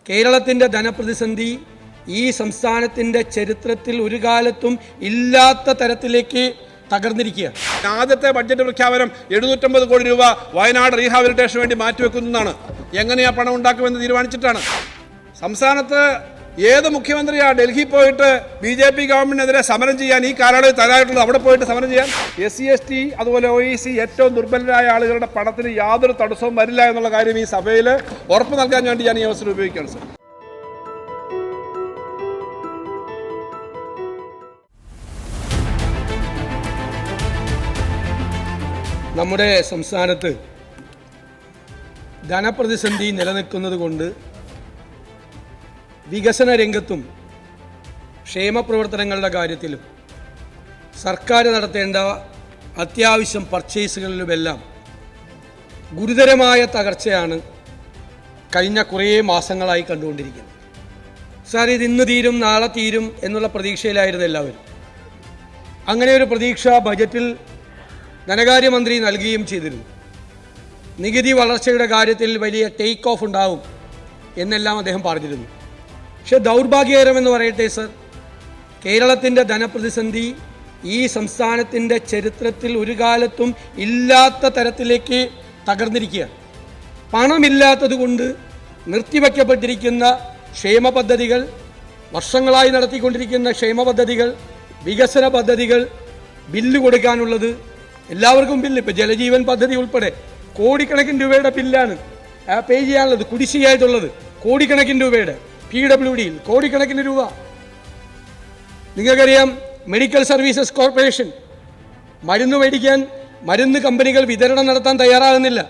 കേരളത്തിൻ്റെ ധനപ്രതിസന്ധി ഈ സംസ്ഥാനത്തിൻ്റെ ചരിത്രത്തിൽ ഒരു കാലത്തും ഇല്ലാത്ത തരത്തിലേക്ക് തകർന്നിരിക്കുകയാണ്. ആദ്യത്തെ ബഡ്ജറ്റ് പ്രഖ്യാപനം 750 കോടി രൂപ വയനാട് റീഹാബിലിറ്റേഷന് വേണ്ടി മാറ്റിവെക്കുന്നതാണ്. എങ്ങനെയാ പണം ഉണ്ടാക്കുമെന്ന് തീരുമാനിച്ചിട്ടാണ്. സംസ്ഥാനത്ത് ഏത് മുഖ്യമന്ത്രിയാണ് ഡൽഹി പോയിട്ട് BJP ഗവൺമെന്റിനെതിരെ സമരം ചെയ്യാൻ ഈ കാലയളവിൽ തയ്യാറായിട്ടുള്ളത്? അവിടെ പോയിട്ട് സമരം ചെയ്യാൻ SC ST അതുപോലെ OEC ഏറ്റവും ദുർബലരായ ആളുകളുടെ പണത്തിന് യാതൊരു തടസ്സവും വരില്ല എന്നുള്ള കാര്യം ഈ സഭയിൽ ഉറപ്പ് നൽകാൻ വേണ്ടി ഞാൻ ഈ അവസരം ഉപയോഗിക്കുകയാണ് സർ. നമ്മുടെ സംസ്ഥാനത്ത് ധനപ്രതിസന്ധി നിലനിൽക്കുന്നത് കൊണ്ട് വികസന രംഗത്തും ക്ഷേമപ്രവർത്തനങ്ങളുടെ കാര്യത്തിലും സർക്കാർ നടത്തേണ്ട അത്യാവശ്യം പർച്ചേസുകളിലുമെല്ലാം ഗുരുതരമായ തകർച്ചയാണ് കഴിഞ്ഞ കുറേ മാസങ്ങളായി കണ്ടുകൊണ്ടിരിക്കുന്നത്. സാർ, ഇത് ഇന്ന് തീരും നാളെ തീരും എന്നുള്ള പ്രതീക്ഷയിലായിരുന്നു എല്ലാവരും. അങ്ങനെ ഒരു പ്രതീക്ഷ ബജറ്റിൽ ധനകാര്യമന്ത്രി നൽകുകയും ചെയ്തിരുന്നു. നികുതി വളർച്ചയുടെ കാര്യത്തിൽ വലിയ ടേക്ക് ഓഫ് ഉണ്ടാവും എന്നെല്ലാം അദ്ദേഹം പറഞ്ഞിരുന്നു. പക്ഷെ ദൗർഭാഗ്യകരമെന്ന് പറയട്ടെ സർ, കേരളത്തിൻ്റെ ധനപ്രതിസന്ധി ഈ സംസ്ഥാനത്തിൻ്റെ ചരിത്രത്തിൽ ഒരു കാലത്തും ഇല്ലാത്ത തരത്തിലേക്ക് തകർന്നിരിക്കുകയാണ്. പണമില്ലാത്തതുകൊണ്ട് നിർത്തിവയ്ക്കപ്പെട്ടിരിക്കുന്ന ക്ഷേമ പദ്ധതികൾ, വർഷങ്ങളായി നടത്തിക്കൊണ്ടിരിക്കുന്ന ക്ഷേമ പദ്ധതികൾ, വികസന പദ്ധതികൾ, ബില്ല് കൊടുക്കാനുള്ളത്, എല്ലാവർക്കും ബില്ല്, ഇപ്പോൾ ജലജീവൻ പദ്ധതി ഉൾപ്പെടെ കോടിക്കണക്കിന് രൂപയുടെ ബില്ലാണ് പേ ചെയ്യാനുള്ളത്, കുടിശ്ശികയായിട്ടുള്ളത് കോടിക്കണക്കിന് രൂപയുടെ. PWDയിൽ കോടിക്കണക്കിന് രൂപ. നിങ്ങൾക്കറിയാം, മെഡിക്കൽ സർവീസസ് കോർപ്പറേഷൻ മരുന്ന് മേടിക്കാൻ മരുന്ന് കമ്പനികൾ വിതരണം നടത്താൻ തയ്യാറാകുന്നില്ല.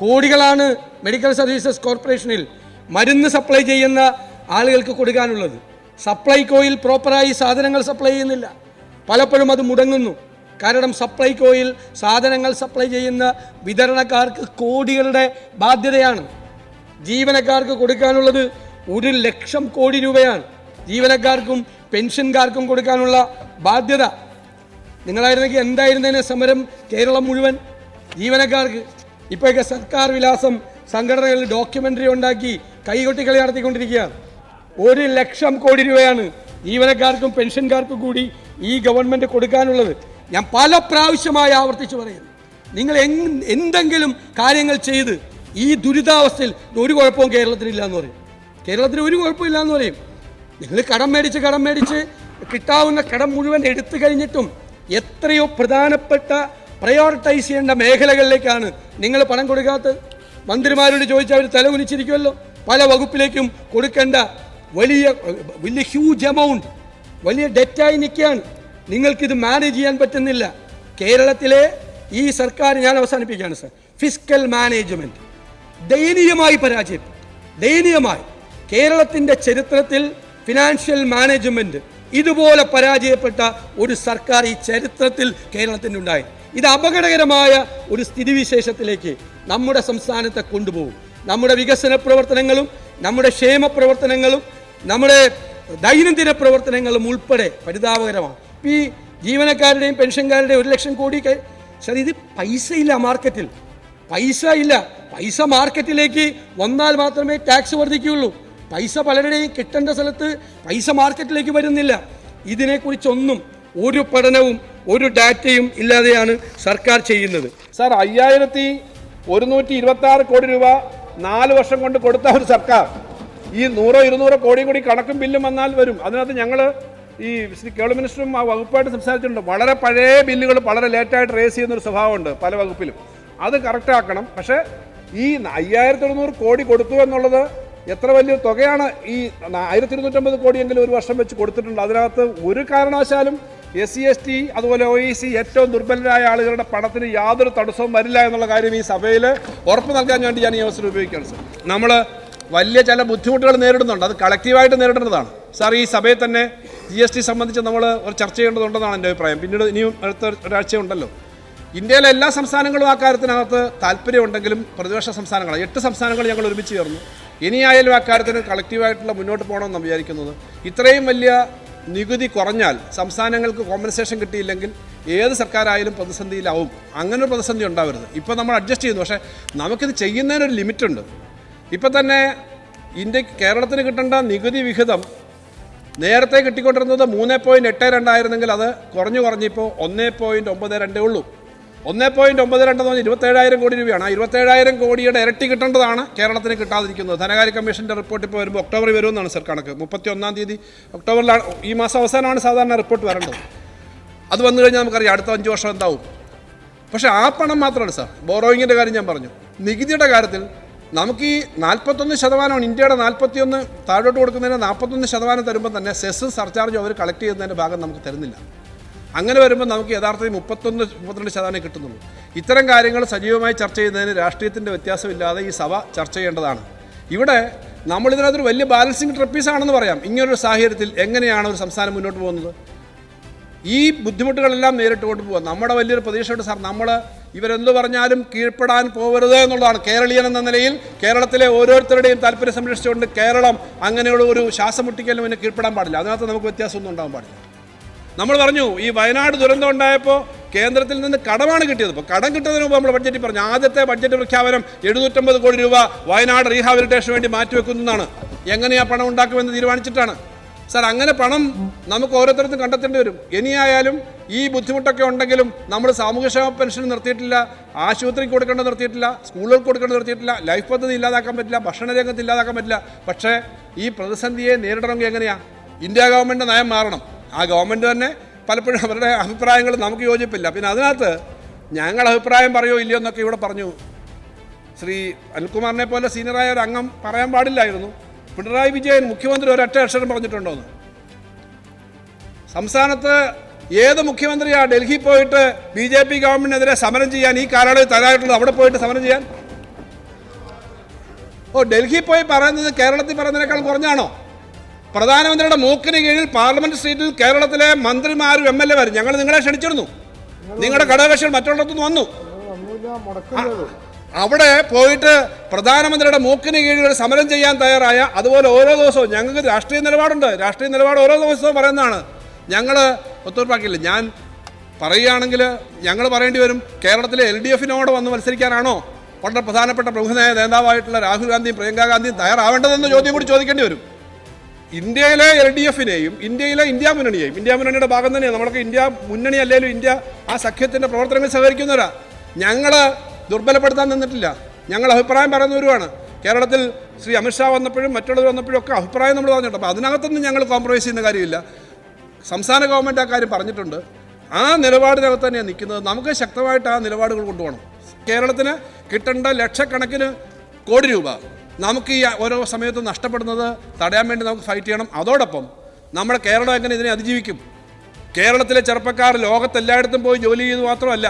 കോടികളാണ് മെഡിക്കൽ സർവീസസ് കോർപ്പറേഷനിൽ മരുന്ന് സപ്ലൈ ചെയ്യുന്ന ആളുകൾക്ക് കൊടുക്കാനുള്ളത്. സപ്ലൈകോയിൽ പ്രോപ്പറായി സാധനങ്ങൾ സപ്ലൈ ചെയ്യുന്നില്ല. പലപ്പോഴും അത് മുടങ്ങുന്നു. കാരണം സപ്ലൈകോയിൽ സാധനങ്ങൾ സപ്ലൈ ചെയ്യുന്ന വിതരണക്കാർക്ക് കോടികളുടെ ബാധ്യതയാണ്. ജീവനക്കാർക്ക് കൊടുക്കാനുള്ളത് 1,00,000 കോടി രൂപയാണ്. ജീവനക്കാർക്കും പെൻഷൻകാർക്കും കൊടുക്കാനുള്ള ബാധ്യത. നിങ്ങളായിരുന്നെങ്കിൽ എന്തായിരുന്നതിന് സമരം കേരളം മുഴുവൻ ജീവനക്കാർക്ക്. ഇപ്പോഴൊക്കെ സർക്കാർ വിലാസം സംഘടനകളിൽ ഡോക്യുമെൻ്ററി ഉണ്ടാക്കി കൈകൊട്ടിക്കളി നടത്തിക്കൊണ്ടിരിക്കുകയാണ്. 1,00,000 കോടി രൂപയാണ് ജീവനക്കാർക്കും പെൻഷൻകാർക്കും കൂടി ഈ ഗവൺമെൻറ് കൊടുക്കാനുള്ളത്. ഞാൻ പല പ്രാവശ്യമായി ആവർത്തിച്ച് പറയുന്നു, നിങ്ങൾ എന്തെങ്കിലും കാര്യങ്ങൾ ചെയ്ത് ഈ ദുരിതാവസ്ഥയിൽ ഒരു കുഴപ്പവും കേരളത്തിനില്ല എന്ന് പറയും. കേരളത്തിന് ഒരു കുഴപ്പമില്ല എന്ന് പറയും. നിങ്ങൾ കടം മേടിച്ച് കിട്ടാവുന്ന കടം മുഴുവൻ എടുത്തു കഴിഞ്ഞിട്ടും എത്രയോ പ്രധാനപ്പെട്ട പ്രയോറിറ്റൈസ് ചെയ്യേണ്ട മേഖലകളിലേക്കാണ് നിങ്ങൾ പണം കൊടുക്കാത്തത്. മന്ത്രിമാരോട് ചോദിച്ചാൽ അവർ തല കുനിച്ചിരിക്കുമല്ലോ. പല വകുപ്പിലേക്കും കൊടുക്കേണ്ട വലിയ ഹ്യൂജ് എമൗണ്ട് വലിയ ഡെറ്റായി നിൽക്കുകയാണ്. നിങ്ങൾക്കിത് മാനേജ് ചെയ്യാൻ പറ്റുന്നില്ല. കേരളത്തിലെ ഈ സർക്കാർ, ഞാൻ അവസാനിപ്പിക്കുകയാണ് സർ, ഫിസ്ക്കൽ മാനേജ്മെൻറ്റ് ദയനീയമായി പരാജയപ്പെട്ടു. ദയനീയമായി കേരളത്തിൻ്റെ ചരിത്രത്തിൽ ഫിനാൻഷ്യൽ മാനേജ്മെൻറ്റ് ഇതുപോലെ പരാജയപ്പെട്ട ഒരു സർക്കാർ ഈ ചരിത്രത്തിൽ കേരളത്തിനുണ്ടായി. ഇത് അപകടകരമായ ഒരു സ്ഥിതിവിശേഷത്തിലേക്ക് നമ്മുടെ സംസ്ഥാനത്തെ കൊണ്ടുപോകും. നമ്മുടെ വികസന പ്രവർത്തനങ്ങളും നമ്മുടെ ക്ഷേമ പ്രവർത്തനങ്ങളും നമ്മുടെ ദൈനംദിന പ്രവർത്തനങ്ങളും ഉൾപ്പെടെ പരിതാപകരമാണ്. ഈ ജീവനക്കാരുടെയും പെൻഷൻകാരുടെയും 1,00,000 കോടി സാർ, ഇത് പൈസ ഇല്ല മാർക്കറ്റിൽ. പൈസ ഇല്ല. പൈസ മാർക്കറ്റിലേക്ക് വന്നാൽ മാത്രമേ ടാക്സ് വർദ്ധിക്കുകയുള്ളൂ. പൈസ പലരുടെയും കിട്ടേണ്ട സ്ഥലത്ത് പൈസ മാർക്കറ്റിലേക്ക് വരുന്നില്ല. ഇതിനെക്കുറിച്ചൊന്നും ഒരു പഠനവും ഒരു ഡാറ്റയും ഇല്ലാതെയാണ് സർക്കാർ ചെയ്യുന്നത്. സാർ, 5126 കോടി രൂപ 4 വർഷം കൊണ്ട് കൊടുത്ത ഒരു സർക്കാർ ഈ 100-200 കോടിയും കൂടി കണക്കും ബില്ലും വന്നാൽ വരും. അതിനകത്ത് ഞങ്ങൾ ഈ കേരള മിനിസ്റ്ററും ആ വകുപ്പായിട്ട് സംസാരിച്ചിട്ടുണ്ട്. വളരെ പഴയ ബില്ലുകൾ വളരെ ലേറ്റായിട്ട് റേസ് ചെയ്യുന്നൊരു സ്വഭാവമുണ്ട് പല വകുപ്പിലും. അത് കറക്റ്റാക്കണം. പക്ഷേ ഈ 5100 കോടി കൊടുത്തു എന്നുള്ളത് എത്ര വലിയ തുകയാണ്. ഈ 1250 കോടിയെങ്കിലും ഒരു വർഷം വെച്ച് കൊടുത്തിട്ടുണ്ട്. അതിനകത്ത് ഒരു കാരണവശാലും SC ST അതുപോലെ OEC ഏറ്റവും ദുർബലരായ ആളുകളുടെ പണത്തിന് യാതൊരു തടസ്സവും വരില്ല എന്നുള്ള കാര്യം ഈ സഭയിൽ ഉറപ്പ് നൽകാൻ വേണ്ടി ഞാൻ ഈ അവസരം ഉപയോഗിക്കുകയാണ് സർ. നമ്മൾ വലിയ ചില ബുദ്ധിമുട്ടുകൾ നേരിടുന്നുണ്ട്. അത് കളക്റ്റീവായിട്ട് നേരിടേണ്ടതാണ് സാർ. ഈ സഭയിൽ തന്നെ GST സംബന്ധിച്ച് നമ്മൾ ഒരു ചർച്ച ചെയ്യേണ്ടതുണ്ടെന്നാണ് എൻ്റെ അഭിപ്രായം. പിന്നീട് ഇനിയും അടുത്ത ഒരാഴ്ചയുണ്ടല്ലോ. ഇന്ത്യയിലെ എല്ലാ സംസ്ഥാനങ്ങളും ആ കാര്യത്തിനകത്ത് താല്പര്യമുണ്ടെങ്കിലും പ്രതിപക്ഷ സംസ്ഥാനങ്ങൾ 8 സംസ്ഥാനങ്ങൾ ഞങ്ങൾ ഒരുമിച്ച് ചേർന്നു. ഇനിയായാലും ആ കാര്യത്തിന് കളക്റ്റീവായിട്ടുള്ള മുന്നോട്ട് പോകണമെന്നാണ് വിചാരിക്കുന്നത്. ഇത്രയും വലിയ നികുതി കുറഞ്ഞാൽ സംസ്ഥാനങ്ങൾക്ക് കോമ്പൻസേഷൻ കിട്ടിയില്ലെങ്കിൽ ഏത് സർക്കാരായാലും പ്രതിസന്ധിയിലാവും. അങ്ങനെ ഒരു പ്രതിസന്ധി ഉണ്ടാവരുത്. ഇപ്പോൾ നമ്മൾ അഡ്ജസ്റ്റ് ചെയ്യുന്നു. പക്ഷേ നമുക്കിത് ചെയ്യുന്നതിനൊരു ലിമിറ്റുണ്ട്. ഇപ്പം തന്നെ കേരളത്തിന് കിട്ടേണ്ട നികുതി വിഹിതം നേരത്തെ കിട്ടിക്കൊണ്ടിരുന്നത് 3.82 ആയിരുന്നെങ്കിൽ അത് കുറഞ്ഞിപ്പോൾ 1.92 ഉള്ളൂ. 1.92 എന്ന് പറഞ്ഞാൽ 27,000 കോടി രൂപയാണ്. ആ 27,000 കോടിയുടെ ഇരട്ടി കിട്ടേണ്ടതാണ് കേരളത്തിന് കിട്ടാതിരിക്കുന്നത്. ധനകാര്യ കമ്മീഷൻ്റെ റിപ്പോർട്ട് ഇപ്പോൾ വരുമ്പോൾ ഒക്ടോബറിൽ വരുമെന്നാണ് സർ കണക്ക്. 31-ാം തീയതി ഒക്ടോബറിലാണ്, ഈ മാസം അവസാനമാണ് സാധാരണ റിപ്പോർട്ട് വരേണ്ടത്. അത് വന്നു കഴിഞ്ഞാൽ നമുക്കറിയാം അടുത്ത 5 വർഷം എന്താവും. പക്ഷേ ആ പണം മാത്രമാണ് സാർ. ബോറോയിങ്ങിൻ്റെ കാര്യം ഞാൻ പറഞ്ഞു. നികുതിയുടെ കാര്യത്തിൽ നമുക്ക് ഈ 41% ഇന്ത്യയുടെ 41 താഴോട്ട് കൊടുക്കുന്നതിന് 41% തരുമ്പോൾ തന്നെ സെസ്സും സർചാർജും അവർ കളക്ട് ചെയ്യുന്നതിൻ്റെ ഭാഗം നമുക്ക് തരുന്നില്ല. അങ്ങനെ വരുമ്പോൾ നമുക്ക് യഥാർത്ഥത്തിൽ 31-32% കിട്ടുന്നുള്ളൂ. ഇത്തരം കാര്യങ്ങൾ സജീവമായി ചർച്ച ചെയ്യുന്നതിന് രാഷ്ട്രീയത്തിൻ്റെ വ്യത്യാസമില്ലാതെ ഈ സഭ ചർച്ച ചെയ്യേണ്ടതാണ്. ഇവിടെ നമ്മളിതിനകത്തൊരു വലിയ ബാലൻസിങ് ട്രിപ്പീസാണെന്ന് പറയാം. ഇങ്ങനൊരു സാഹചര്യത്തിൽ എങ്ങനെയാണ് ഒരു സംസ്ഥാനം മുന്നോട്ട് പോകുന്നത്? ഈ ബുദ്ധിമുട്ടുകളെല്ലാം നേരിട്ട് കൊണ്ടുപോകുക നമ്മുടെ വലിയൊരു പ്രതീക്ഷയുണ്ട് സാർ. നമ്മൾ ഇവരെന്ത് പറഞ്ഞാലും കീഴ്പ്പെടാൻ പോകരുത് എന്നുള്ളതാണ്. കേരളീയൻ എന്ന നിലയിൽ കേരളത്തിലെ ഓരോരുത്തരുടെയും താല്പര്യം സംരക്ഷിച്ചുകൊണ്ട് കേരളം അങ്ങനെയുള്ള ഒരു ശ്വാസം മുട്ടിക്കലും പിന്നെ കീഴ്പ്പെടാൻ പാടില്ല. അതിനകത്ത് നമുക്ക് വ്യത്യാസമൊന്നും ഉണ്ടാകാൻ പാടില്ല. നമ്മൾ പറഞ്ഞു ഈ വയനാട് ദുരന്തം ഉണ്ടായപ്പോൾ കേന്ദ്രത്തിൽ നിന്ന് കടമാണ് കിട്ടിയത്. ഇപ്പോൾ കടം കിട്ടുന്നതിന് മുമ്പ് നമ്മൾ ബഡ്ജറ്റിൽ പറഞ്ഞു ആദ്യത്തെ ബഡ്ജറ്റ് പ്രഖ്യാപനം 750 കോടി രൂപ വയനാട് റീഹാബിലിറ്റേഷന് വേണ്ടി മാറ്റിവെക്കുന്നതാണ്. എങ്ങനെയാണ് പണം ഉണ്ടാക്കുമെന്ന് തീരുമാനിച്ചിട്ടാണ് സാർ. അങ്ങനെ പണം നമുക്ക് ഓരോരുത്തർക്കും കണ്ടെത്തേണ്ടി വരും. ഇനിയായാലും ഈ ബുദ്ധിമുട്ടൊക്കെ ഉണ്ടെങ്കിലും നമ്മൾ സാമൂഹ്യക്ഷേമ പെൻഷൻ നിർത്തിയിട്ടില്ല, ആശുപത്രിക്ക് കൊടുക്കേണ്ടത് നിർത്തിയിട്ടില്ല, സ്കൂളുകൾക്ക് കൊടുക്കേണ്ടത് നിർത്തിയിട്ടില്ല, ലൈഫ് പദ്ധതി ഇല്ലാതാക്കാൻ പറ്റില്ല, ഭക്ഷണ രംഗത്ത് ഇല്ലാതാക്കാൻ പറ്റില്ല. പക്ഷേ ഈ പ്രതിസന്ധിയെ നേരിടണമെങ്കിൽ എങ്ങനെയാണ്? ഇന്ത്യ ഗവൺമെൻറ് നയം മാറണം. ആ ഗവൺമെൻറ് തന്നെ പലപ്പോഴും അവരുടെ അഭിപ്രായങ്ങൾ നമുക്ക് യോജിപ്പില്ല. പിന്നെ അതിനകത്ത് ഞങ്ങൾ അഭിപ്രായം പറയുമോ ഇല്ലയോ എന്നൊക്കെ ഇവിടെ പറഞ്ഞു. ശ്രീ അനിൽകുമാറിനെ പോലെ സീനിയറായ ഒരു അംഗം പറയാൻ പാടില്ലായിരുന്നു. പിണറായി വിജയൻ മുഖ്യമന്ത്രി ഒരൊറ്റ അക്ഷരം പറഞ്ഞിട്ടുണ്ടോന്ന്? സംസ്ഥാനത്ത് ഏത് മുഖ്യമന്ത്രിയാണ് ഡൽഹി പോയിട്ട് BJP ഗവൺമെന്റിനെതിരെ സമരം ചെയ്യാൻ ഈ കാലയളവിൽ തയ്യാറായിട്ടുള്ളത്? അവിടെ പോയിട്ട് സമരം ചെയ്യാൻ? ഡൽഹി പോയി പറയുന്നത് കേരളത്തിൽ പറയുന്നതിനേക്കാൾ കുറഞ്ഞാണോ? പ്രധാനമന്ത്രിയുടെ മൂക്കിന് കീഴിൽ പാർലമെന്റ് സ്ട്രീറ്റിൽ കേരളത്തിലെ മന്ത്രിമാരും MLA-മാരും ഞങ്ങൾ നിങ്ങളെ ക്ഷണിച്ചിരുന്നു. നിങ്ങളുടെ ഘടകകക്ഷികൾ മറ്റുള്ളിടത്തുനിന്ന് വന്നു. അവിടെ പോയിട്ട് പ്രധാനമന്ത്രിയുടെ മൂക്കിന് കീഴിൽ ഒരു സമരം ചെയ്യാൻ തയ്യാറായ, അതുപോലെ ഓരോ ദിവസവും ഞങ്ങൾക്ക് രാഷ്ട്രീയ നിലപാടുണ്ട്. രാഷ്ട്രീയ നിലപാട് ഓരോ ദിവസവും പറയുന്നതാണ്. ഞങ്ങൾ ഒത്തുതീർപ്പാക്കില്ല. ഞാൻ പറയുകയാണെങ്കിൽ ഞങ്ങൾ പറയേണ്ടി വരും, കേരളത്തിലെ LDF-നോട് വന്ന് മത്സരിക്കാനാണോ വളരെ പ്രധാനപ്പെട്ട പ്രമുഖ നേതാവായിട്ടുള്ള രാഹുൽ ഗാന്ധിയും പ്രിയങ്കാ ഗാന്ധിയും തയ്യാറാവേണ്ടതെന്ന് ചോദ്യം കൂടി ചോദിക്കേണ്ടി വരും. ഇന്ത്യയിലെ LDF-നെയും ഇന്ത്യയിലെ ഇന്ത്യ മുന്നണിയുടെ ഭാഗം തന്നെയാണ്. നമ്മളൊക്കെ ഇന്ത്യ മുന്നണി അല്ലെങ്കിലും ഇന്ത്യ ആ സഖ്യത്തിൻ്റെ പ്രവർത്തനങ്ങൾ സഹകരിക്കുന്നവരാ. ഞങ്ങൾ ദുർബലപ്പെടുത്താൻ നിന്നിട്ടില്ല. ഞങ്ങൾ അഭിപ്രായം പറയുന്നവരുമാണ്. കേരളത്തിൽ ശ്രീ അമിത്ഷാ വന്നപ്പോഴും മറ്റുള്ളവർ വന്നപ്പോഴും ഒക്കെ അഭിപ്രായം നമ്മൾ പറഞ്ഞിട്ടുണ്ട്. അപ്പോൾ അതിനകത്തൊന്നും ഞങ്ങൾ കോംപ്രമൈസ് ചെയ്യുന്ന കാര്യമില്ല. സംസ്ഥാന ഗവൺമെൻറ് ആ കാര്യം പറഞ്ഞിട്ടുണ്ട്. ആ നിലപാടിനകത്ത് തന്നെയാണ് നിൽക്കുന്നത്. നമുക്ക് ശക്തമായിട്ട് ആ നിലപാടുകൾ കൊണ്ടുപോകണം. കേരളത്തിന് കിട്ടേണ്ട ലക്ഷക്കണക്കിന് കോടി രൂപ നമുക്ക് ഈ ഓരോ സമയത്തും നഷ്ടപ്പെടുന്നത് തടയാൻ വേണ്ടി നമുക്ക് ഫൈറ്റ് ചെയ്യണം. അതോടൊപ്പം നമ്മുടെ കേരളം എങ്ങനെ ഇതിനെ അതിജീവിക്കും? കേരളത്തിലെ ചെറുപ്പക്കാർ ലോകത്തെല്ലായിടത്തും പോയി ജോലി ചെയ്ത് മാത്രമല്ല,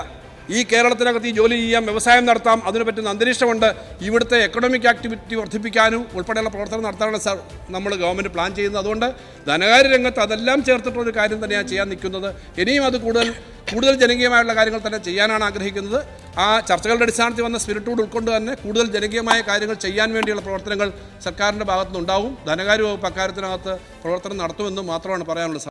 ഈ കേരളത്തിനകത്ത് ഈ ജോലി ചെയ്യാം, വ്യവസായം നടത്താം, അതിന് പറ്റുന്ന അന്തരീക്ഷമുണ്ട്. ഇവിടുത്തെ എക്കണോമിക് ആക്ടിവിറ്റി വർദ്ധിപ്പിക്കാനും ഉൾപ്പെടെയുള്ള പ്രവർത്തനം നടത്താനാണ് സാർ നമ്മൾ ഗവൺമെൻറ് പ്ലാൻ ചെയ്യുന്നത്. അതുകൊണ്ട് ധനകാര്യ രംഗത്ത് അതെല്ലാം ചേർത്തിട്ടുള്ളൊരു കാര്യം തന്നെയാണ് ചെയ്യാൻ നിൽക്കുന്നത്. ഇനിയും അത് കൂടുതൽ ജനകീയമായുള്ള കാര്യങ്ങൾ തന്നെ ചെയ്യാനാണ് ആഗ്രഹിക്കുന്നത്. ആ ചർച്ചകളുടെ അടിസ്ഥാനത്തിൽ വന്ന സ്പിരിറ്റോട് ഉൾക്കൊണ്ട് തന്നെ കൂടുതൽ ജനകീയമായ കാര്യങ്ങൾ ചെയ്യാൻ വേണ്ടിയുള്ള പ്രവർത്തനങ്ങൾ സർക്കാരിൻ്റെ ഭാഗത്തുനിന്നുണ്ടാവും. ധനകാര്യ വകുപ്പ് അക്കാര്യത്തിനകത്ത് പ്രവർത്തനം നടത്തുമെന്നും മാത്രമാണ് പറയാനുള്ളത്.